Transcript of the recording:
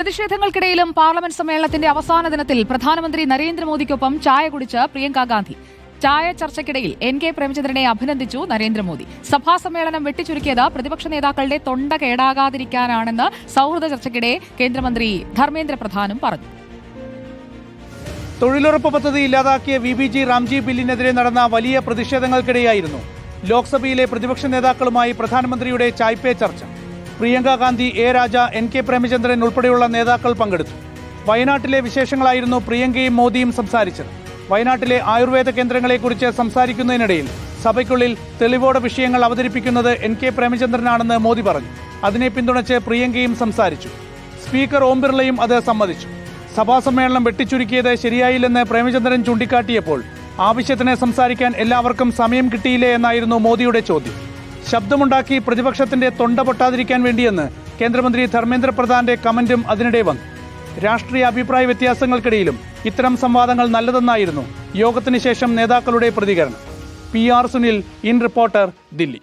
പ്രതിഷേധങ്ങൾക്കിടയിലും parliament സമ്മേളനത്തിന്റെ അവസാന ദിനത്തിൽ പ്രധാനമന്ത്രി നരേന്ദ്രമോദിക്കൊപ്പം ചായ കുടിച്ച് പ്രിയങ്ക ഗാന്ധി. ചായ ചർച്ചയ്ക്കിടയിൽ കെ പ്രേമചന്ദ്രനെ അഭിനന്ദിച്ചു നരേന്ദ്രമോദി. സഭാ സമ്മേളനം വെട്ടിച്ചുരുക്കിയത് പ്രതിപക്ഷ നേതാക്കളുടെ തൊണ്ട കേടാകാതിരിക്കാനാണെന്ന് സൗഹൃദ ചർച്ചയ്ക്കിടെ കേന്ദ്രമന്ത്രി ധർമ്മേന്ദ്ര പ്രധാനും പറഞ്ഞു. തൊഴിലുറപ്പ് പദ്ധതി ഇല്ലാതാക്കിയ VBG റാംജി ബില്ലിനെതിരെ നടന്ന വലിയ പ്രതിഷേധങ്ങൾക്കിടെയായിരുന്നു ലോക്സഭയിലെ പ്രതിപക്ഷ നേതാക്കളുമായി പ്രധാനമന്ത്രിയുടെ ചായ്പേ ചർച്ച. പ്രിയങ്ക ഗാന്ധി, രാജ, കെ പ്രേമചന്ദ്രൻ ഉൾപ്പെടെയുള്ള നേതാക്കൾ പങ്കെടുത്തു. വയനാട്ടിലെ വിശേഷങ്ങളായിരുന്നു പ്രിയങ്കയും മോദിയും സംസാരിച്ചത്. വയനാട്ടിലെ ആയുർവേദ കേന്ദ്രങ്ങളെക്കുറിച്ച് സംസാരിക്കുന്നതിനിടയിൽ സഭയ്ക്കുള്ളിൽ തെളിവോടെ വിഷയങ്ങൾ അവതരിപ്പിക്കുന്നത് കെ പ്രേമചന്ദ്രനാണെന്ന് മോദി പറഞ്ഞു. അതിനെ പിന്തുണച്ച് പ്രിയങ്കയും സംസാരിച്ചു. സ്പീക്കർ ഓം ബിർളയും അത് സമ്മതിച്ചു. സഭാ സമ്മേളനം വെട്ടിച്ചുരുക്കിയത് ശരിയായില്ലെന്ന് പ്രേമചന്ദ്രൻ ചൂണ്ടിക്കാട്ടിയപ്പോൾ ആവശ്യത്തിന് സംസാരിക്കാൻ എല്ലാവർക്കും സമയം കിട്ടിയില്ലേ എന്നായിരുന്നു മോദിയുടെ ചോദ്യം. ശബ്ദമുണ്ടാക്കി പ്രതിപക്ഷത്തിന്റെ തൊണ്ട പൊട്ടാതിരിക്കാൻ വേണ്ടിയെന്ന് കേന്ദ്രമന്ത്രി ധർമ്മേന്ദ്ര പ്രധാന്റെ കമന്റും അതിനിടെ വന്നു. രാഷ്ട്രീയ അഭിപ്രായ വ്യത്യാസങ്ങൾക്കിടയിലും ഇത്തരം സംവാദങ്ങൾ നല്ലതെന്നായിരുന്നു യോഗത്തിന് ശേഷം നേതാക്കളുടെ പ്രതികരണം. PR Sunil, in reporter, Delhi.